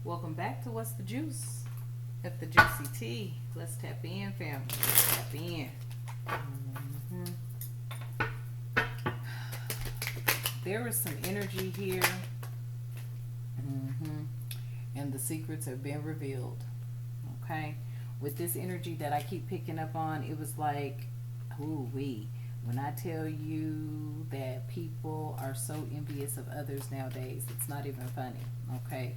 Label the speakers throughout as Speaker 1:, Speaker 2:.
Speaker 1: Welcome back to What's the Juice? At the Juicy Tea. Let's tap in, family. Let's tap in. Mhm. There is some energy here, and the secrets have been revealed. Okay? With this energy that I keep picking up on, it was like, ooh, wee. When I tell you that people are so envious of others nowadays, it's not even funny. Okay,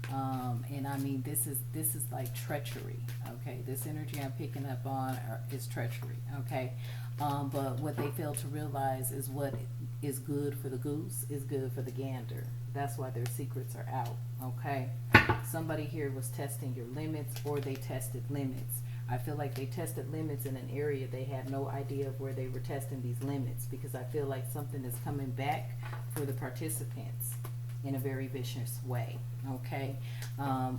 Speaker 1: and I mean this is like treachery. Okay, this energy I'm picking up on is treachery. Okay, but what they fail to realize is what is good for the goose is good for the gander. That's why their secrets are out. Okay, somebody here was testing your limits, or they tested limits. I feel like they tested limits in an area they had no idea of where they were testing these limits, because I feel like something is coming back for the participants in a very vicious way. Okay,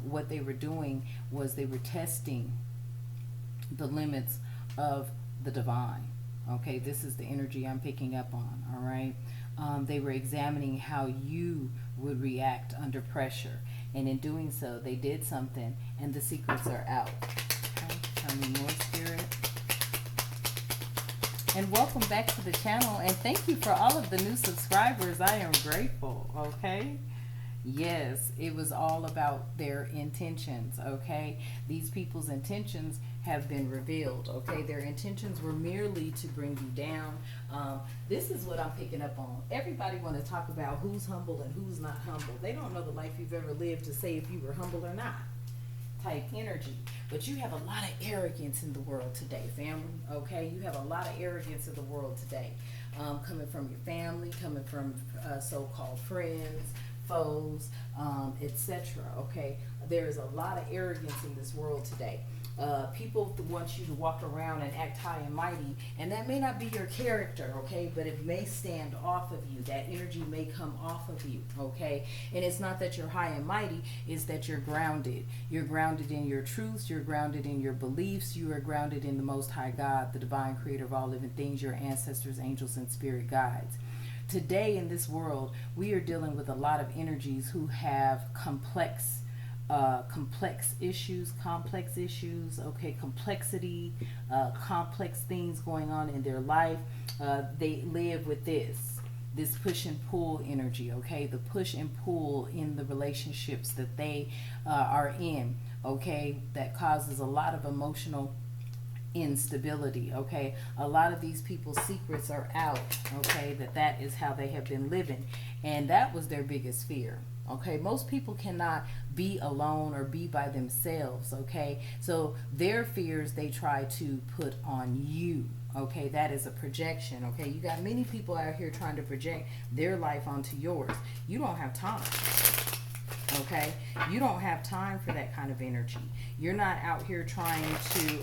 Speaker 1: what they were doing was they were testing the limits of the divine. Okay, this is the energy I'm picking up on. All right, they were examining how you would react under pressure, and in doing so, they did something, and the secrets are out. Tell me more, Spirit. And welcome back to the channel. And thank you for all of the new subscribers. I am grateful. Okay. Yes, it was all about their intentions. Okay. These people's intentions have been revealed. Okay. Their intentions were merely to bring you down. This is what I'm picking up on. Everybody want to talk about who's humble and who's not humble. They don't know the life you've ever lived to say if you were humble or not. Type energy. But you have a lot of arrogance in the world today, family. Okay, you have a lot of arrogance in the world today, coming from your family, coming from so-called friends, foes, etc. Okay, there is a lot of arrogance in this world today. People want you to walk around and act high and mighty, and that may not be your character, okay, but it may stand off of you. That energy may come off of you, okay, and it's not that you're high and mighty, it's that you're grounded. You're grounded in your truths, you're grounded in your beliefs, you are grounded in the Most High God, the divine creator of all living things, your ancestors, angels, and spirit guides. Today in this world, we are dealing with a lot of energies who have complex issues, okay, complexity, complex things going on in their life. They live with this push and pull energy, okay, the push and pull in the relationships that they are in, okay, that causes a lot of emotional instability. Okay, a lot of these people's secrets are out. Okay, that is how they have been living, and that was their biggest fear. Okay, most people cannot be alone or be by themselves. Okay, so their fears they try to put on you. Okay, that is a projection. Okay, you got many people out here trying to project their life onto yours. You don't have time. Okay, you don't have time for that kind of energy. You're not out here trying to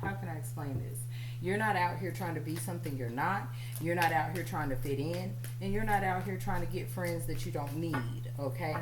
Speaker 1: how can I explain this? You're not out here trying to be something you're not. You're not out here trying to fit in, and you're not out here trying to get friends that you don't need. Okay,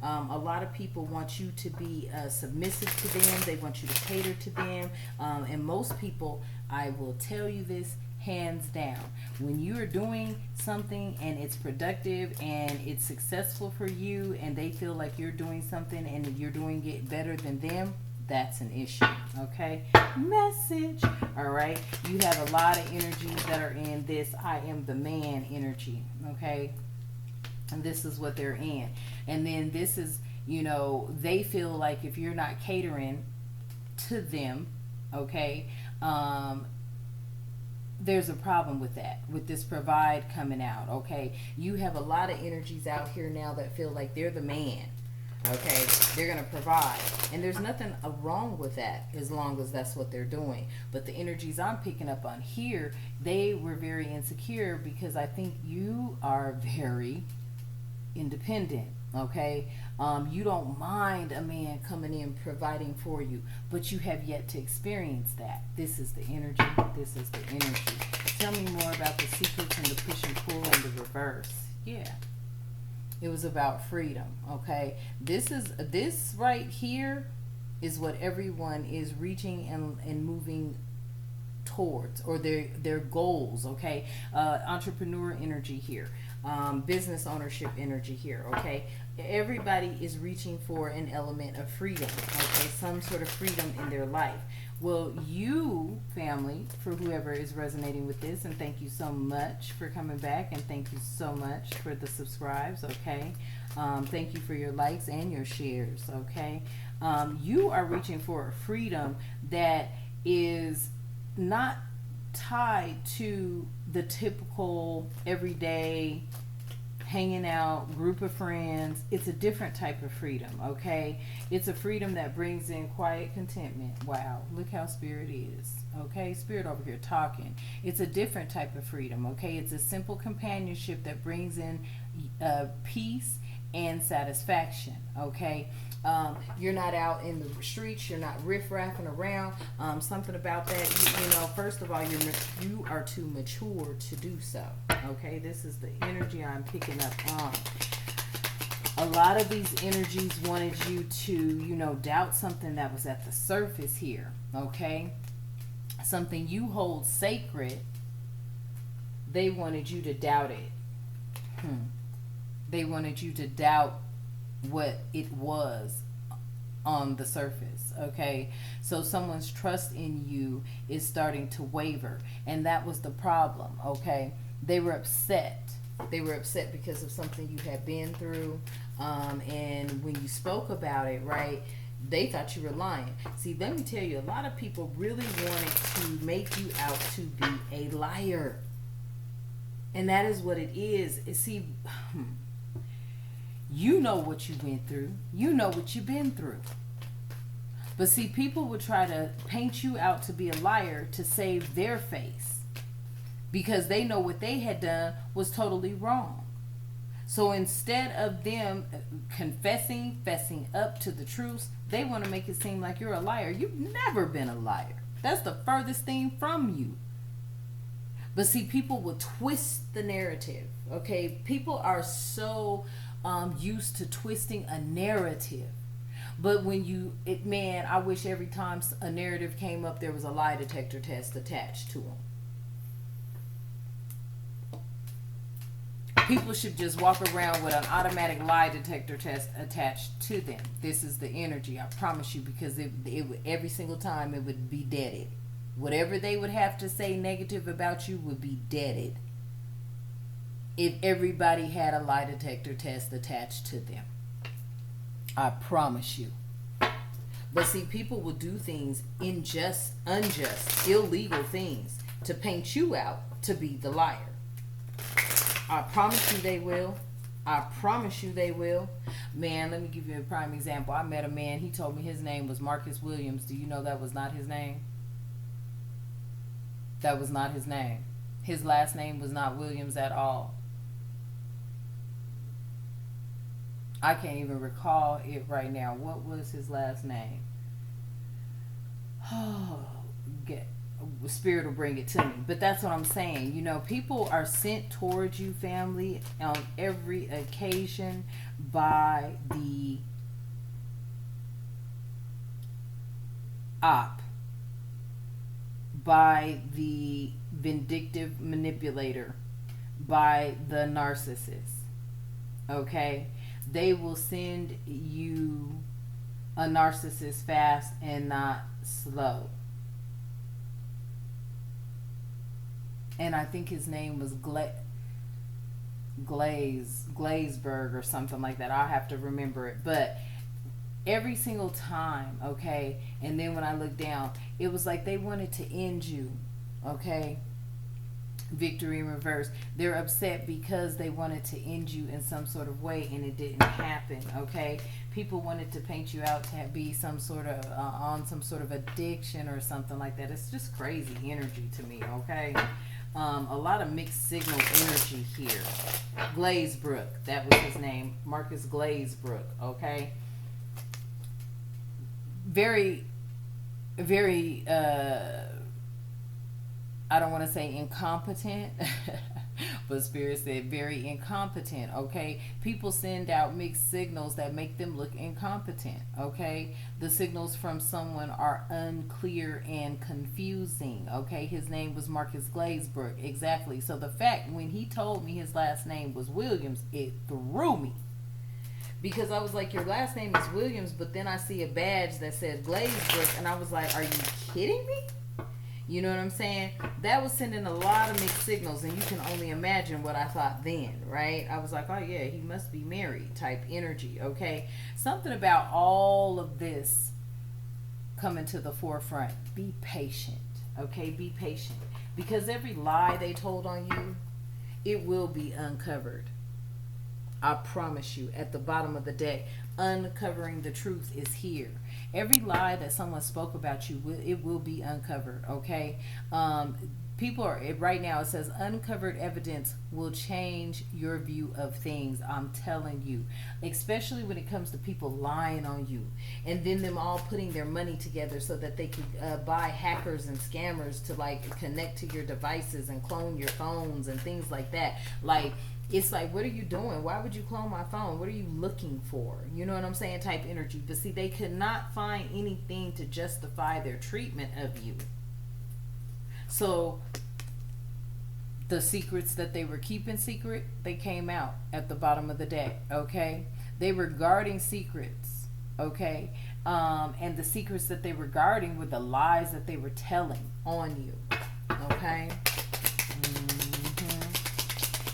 Speaker 1: a lot of people want you to be submissive to them. They want you to cater to them, and most people, I will tell you this hands down, when you are doing something and it's productive and it's successful for you, and they feel like you're doing something and you're doing it better than them, that's an issue. Okay, message. All right, you have a lot of energies that are in this I am the man energy. Okay, and this is what they're in. And then this is, they feel like if you're not catering to them, okay, there's a problem with that, with this provide coming out. Okay, you have a lot of energies out here now that feel like they're the man. Okay, they're going to provide, and there's nothing wrong with that as long as that's what they're doing. But the energies I'm picking up on here, they were very insecure because I think you are very independent. Okay, you don't mind a man coming in providing for you, but you have yet to experience that. This is the energy. This is the energy. Tell me more about the secrets and the push and pull and the reverse. Yeah. It was about freedom. Okay, this right here is what everyone is reaching and moving towards, or their goals. Okay, entrepreneur energy here, business ownership energy here. Okay, everybody is reaching for an element of freedom, okay, some sort of freedom in their life. Well, you, family, for whoever is resonating with this, and thank you so much for coming back, and thank you so much for the subscribes, okay? Thank you for your likes and your shares, okay? You are reaching for a freedom that is not tied to the typical everyday hanging out group of friends. It's a different type of freedom, okay? It's a freedom that brings in quiet contentment. Wow, look how spirit is, okay? Spirit over here talking. It's a different type of freedom, okay? It's a simple companionship that brings in peace and satisfaction, okay? You're not out in the streets, you're not riff-raffing around. Something about that, you know, first of all, you are too mature to do so, okay? This is the energy I'm picking up on. A lot of these energies wanted you to, you know, doubt something that was at the surface here, okay? Something you hold sacred, they wanted you to doubt it. They wanted you to doubt what it was on the surface, okay? So someone's trust in you is starting to waver, and that was the problem, okay? They were upset. They were upset because of something you had been through, and when you spoke about it, right, they thought you were lying. See, let me tell you, a lot of people really wanted to make you out to be a liar, and that is what it is. See, you know what you went through. You know what you've been through. But see, people would try to paint you out to be a liar to save their face, because they know what they had done was totally wrong. So instead of them fessing up to the truth, they want to make it seem like you're a liar. You've never been a liar. That's the furthest thing from you. But see, people will twist the narrative, okay? People are so used to twisting a narrative. But when man, I wish every time a narrative came up, there was a lie detector test attached to them. People should just walk around with an automatic lie detector test attached to them. This is the energy, I promise you, because it every single time it would be deaded. Whatever they would have to say negative about you would be deaded if everybody had a lie detector test attached to them. I promise you. But see, people will do things unjust, illegal things to paint you out to be the liar. I promise you they will. I promise you they will. Man, let me give you a prime example. I met a man, he told me his name was Marcus Williams. Do you know that was not his name? That was not his name. His last name was not Williams at all. I can't even recall it right now. What was his last name? Oh, Spirit will bring it to me. But that's what I'm saying. You know, people are sent towards you, family, on every occasion by the by the vindictive manipulator, by the narcissist. Okay? They will send you a narcissist fast and not slow. And I think his name was Glazberg or something like that. I'll have to remember it. But every single time, okay, and then when I looked down, it was like they wanted to end you, okay? Victory in reverse. They're upset because they wanted to end you in some sort of way, and it didn't happen, okay? People wanted to paint you out to be some sort of on some sort of addiction or something like that. It's just crazy energy to me, okay? A lot of mixed signal energy here. Glazebrook, that was his name, Marcus Glazebrook, okay? Very, very, I don't want to say incompetent, but Spirit said very incompetent, okay? People send out mixed signals that make them look incompetent, okay? The signals from someone are unclear and confusing, okay? His name was Marcus Glazebrook, exactly. So the fact when he told me his last name was Williams, it threw me. Because I was like, your last name is Williams, but then I see a badge that says Glazebrook, and I was like, are you kidding me? You know what I'm saying? That was sending a lot of mixed signals, and you can only imagine what I thought then, right? I was like, oh yeah, he must be married type energy, okay? Something about all of this coming to the forefront. Be patient, okay? Be patient. Because every lie they told on you, it will be uncovered. I promise you, at the bottom of the day, uncovering the truth is here. Every lie that someone spoke about you, it will be uncovered, okay? People are, right now it says uncovered evidence will change your view of things. I'm telling you, especially when it comes to people lying on you, and then them all putting their money together so that they could buy hackers and scammers to like connect to your devices and clone your phones and things like that. Like, it's like, what are you doing? Why would you clone my phone? What are you looking for? You know what I'm saying? Type energy. But see, they could not find anything to justify their treatment of you. So the secrets that they were keeping secret, they came out at the bottom of the day, okay? They were guarding secrets, okay? And the secrets that they were guarding were the lies that they were telling on you, okay?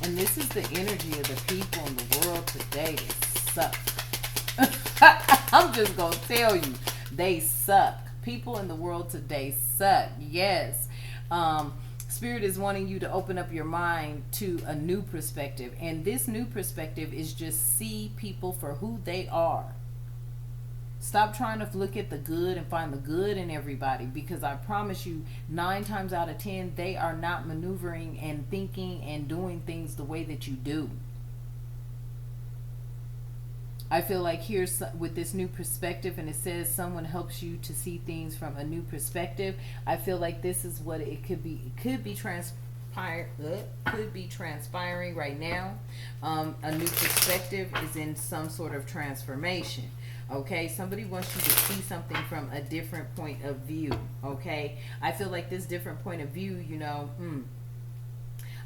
Speaker 1: And this is the energy of the people in the world today. They suck. I'm just going to tell you. They suck. People in the world today suck. Yes. Spirit is wanting you to open up your mind to a new perspective. And this new perspective is just see people for who they are. Stop trying to look at the good and find the good in everybody, because I promise you 9 times out of 10 they are not maneuvering and thinking and doing things the way that you do. I feel like here's with this new perspective, and it says someone helps you to see things from a new perspective. I feel like this is what it could be. It could be transpiring right now. A new perspective is in some sort of transformation. Okay, somebody wants you to see something from a different point of view. Okay, I feel like this different point of view, you know,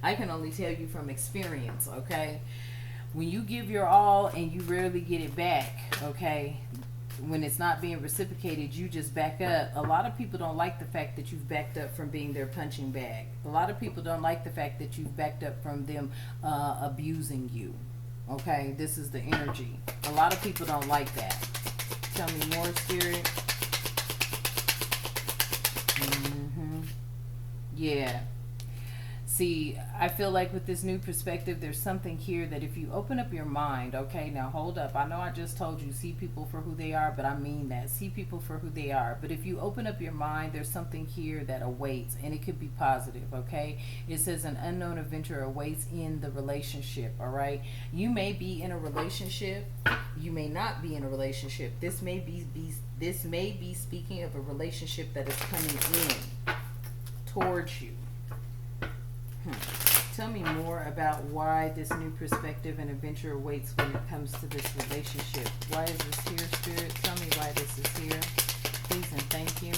Speaker 1: I can only tell you from experience. Okay, when you give your all and you rarely get it back, okay, when it's not being reciprocated, you just back up. A lot of people don't like the fact that you've backed up from being their punching bag. A lot of people don't like the fact that you've backed up from them abusing you. Okay, this is the energy. A lot of people don't like that. Tell me more, Spirit. Yeah. See, I feel like with this new perspective, there's something here that if you open up your mind, okay, now hold up. I know I just told you, see people for who they are, but I mean that. See people for who they are. But if you open up your mind, there's something here that awaits, and it could be positive, okay? It says an unknown adventure awaits in the relationship, all right? You may be in a relationship. You may not be in a relationship. This may be speaking of a relationship that is coming in towards you. Tell me more about why this new perspective and adventure awaits when it comes to this relationship. Why is this here, Spirit? Tell me why this is here, please and thank you.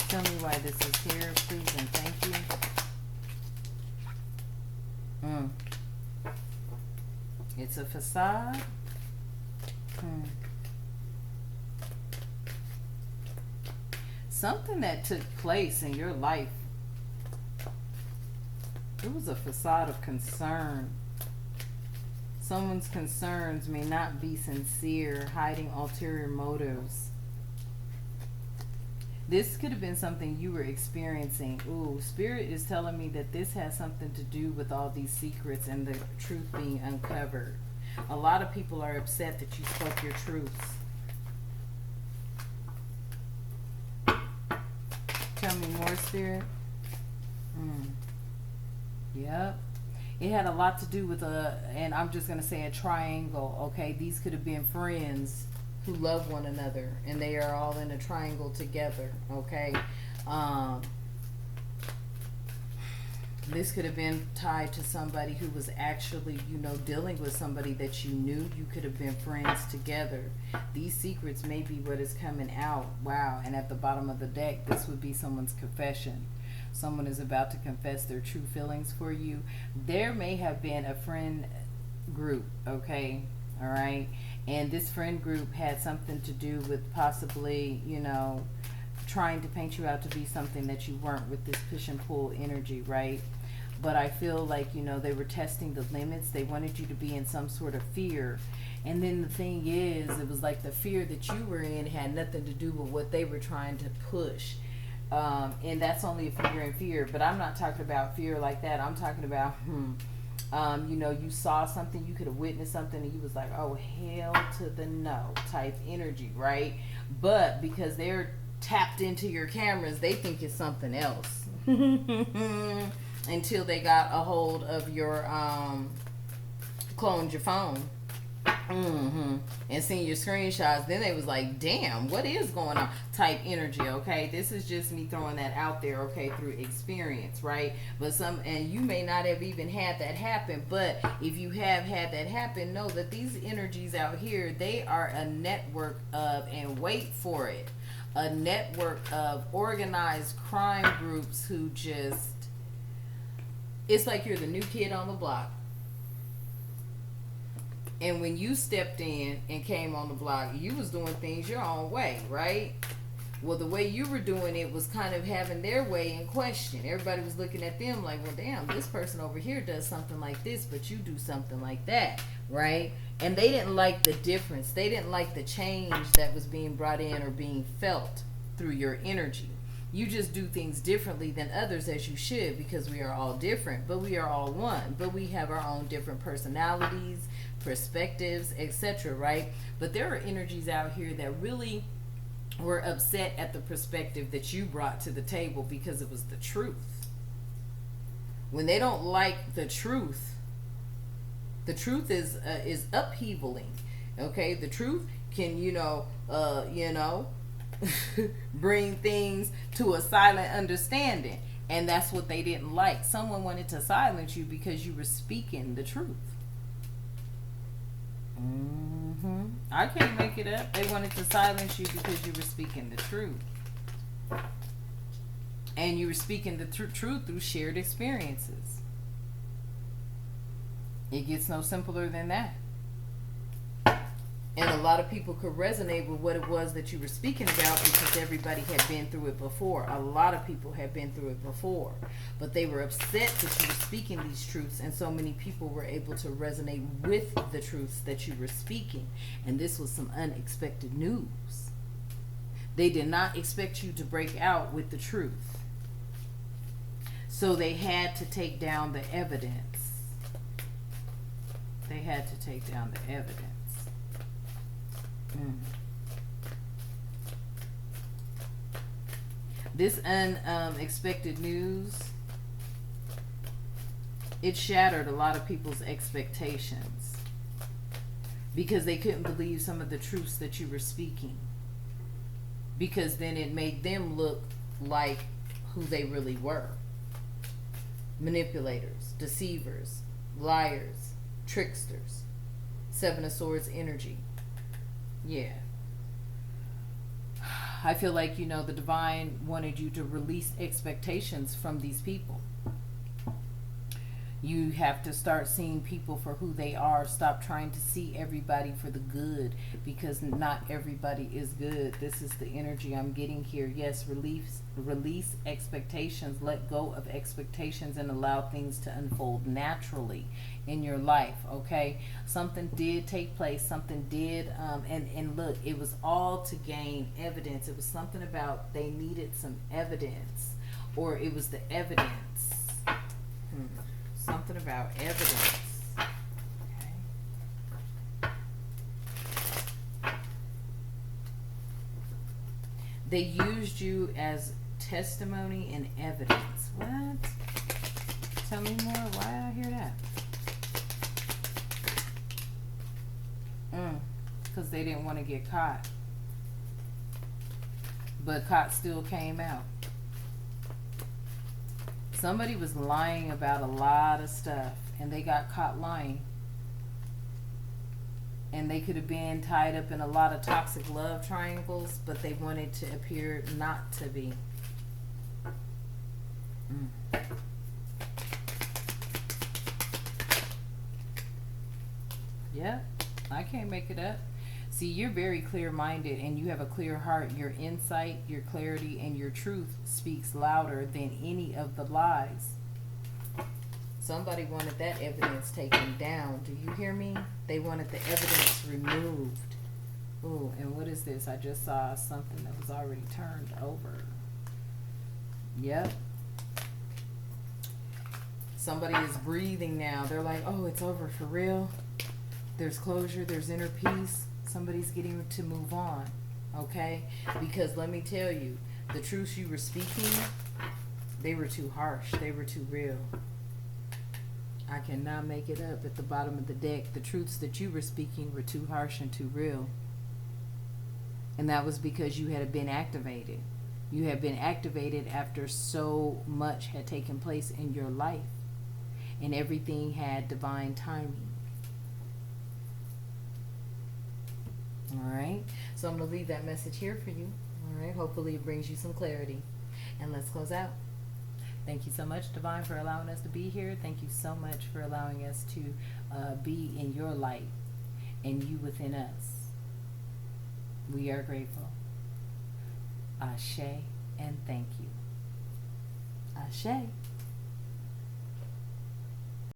Speaker 1: Tell me why this is here, please and thank you. It's a facade. Something that took place in your life. It was a facade of concern. Someone's concerns may not be sincere, hiding ulterior motives. This could have been something you were experiencing. Ooh, Spirit is telling me that this has something to do with all these secrets and the truth being uncovered. A lot of people are upset that you spoke your truths. Tell me more, Spirit. Yep. It had a lot to do with and I'm just going to say a triangle, okay? These could have been friends who love one another, and they are all in a triangle together, okay? This could have been tied to somebody who was actually, you know, dealing with somebody that you knew. You could have been friends together. These secrets may be what is coming out. Wow. And at the bottom of the deck, this would be someone's confession. Someone is about to confess their true feelings for you. There may have been a friend group, okay? All right. And this friend group had something to do with possibly, you know, trying to paint you out to be something that you weren't with this push and pull energy, right? But I feel like, you know, they were testing the limits. They wanted you to be in some sort of fear. And then the thing is, it was like the fear that you were in had nothing to do with what they were trying to push. And that's only if you're in fear. But I'm not talking about fear like that. I'm talking about, you know, you saw something, you could have witnessed something, and you was like, oh, hell to the no type energy, right? But because they're tapped into your cameras, they think it's something else. Until they got a hold of your, cloned your phone. And seeing your screenshots, then they was like, damn, what is going on type energy. Okay, this is just me throwing that out there, okay, through experience, right? But and you may not have even had that happen, but if you have had that happen, know that these energies out here, they are a network of, and wait for it, a network of organized crime groups who just, it's like you're the new kid on the block. And when you stepped in and came on the block, you was doing things your own way, right? Well, the way you were doing it was kind of having their way in question. Everybody was looking at them like, well, damn, this person over here does something like this, but you do something like that, right? And they didn't like the difference. They didn't like the change that was being brought in or being felt through your energy. You just do things differently than others, as you should, because we are all different, but we are all one. But we have our own different personalities, perspectives, etc., right? But there are energies out here that really were upset at the perspective that you brought to the table because it was the truth. When they don't like the truth is upheavaling. Okay, the truth can, bring things to a silent understanding, and that's what they didn't like. Someone wanted to silence you because you were speaking the truth. I can't make it up. They wanted to silence you because you were speaking the truth, and you were speaking the truth through shared experiences. It gets no simpler than that. And a lot of people could resonate with what it was that you were speaking about because everybody had been through it before. A lot of people had been through it before. But they were upset that you were speaking these truths, and so many people were able to resonate with the truths that you were speaking. And this was some unexpected news. They did not expect you to break out with the truth. So they had to take down the evidence. They had to take down the evidence. This unexpected news, it shattered a lot of people's expectations because they couldn't believe some of the truths that you were speaking, because then it made them look like who they really were. Manipulators, deceivers, liars, tricksters. Seven of Swords energy. Yeah. I feel like, the divine wanted you to release expectations from these people. You have to start seeing people for who they are. Stop trying to see everybody for the good, because not everybody is good. This is the energy I'm getting here. Yes, release expectations. Let go of expectations and allow things to unfold naturally in your life, okay? Something did take place. Something did, and look, it was all to gain evidence. It was something about they needed some evidence, or it was the evidence. Something about evidence. Okay. They used you as testimony and evidence. What? Tell me more. Why did I hear that? Because they didn't want to get caught. But caught still came out. Somebody was lying about a lot of stuff, and they got caught lying. And they could have been tied up in a lot of toxic love triangles, but they wanted to appear not to be. Yep. I can't make it up. See, you're very clear minded and you have a clear heart. Your insight, your clarity, and your truth speaks louder than any of the lies. Somebody wanted that evidence taken down. Do you hear me? They wanted the evidence removed. Ooh, and what is this? I just saw something that was already turned over. Yep. Somebody is breathing now. They're like, oh, it's over for real. There's closure, there's inner peace. Somebody's getting to move on. Okay? Because let me tell you, the truths you were speaking, they were too harsh. They were too real. I cannot make it up. At the bottom of the deck, the truths that you were speaking were too harsh and too real. And that was because you had been activated. You had been activated after so much had taken place in your life. And everything had divine timing. Alright? So I'm going to leave that message here for you. Alright? Hopefully it brings you some clarity. And let's close out. Thank you so much, Divine, for allowing us to be here. Thank you so much for allowing us to be in your light and you within us. We are grateful. Ashe and thank you. Ashe.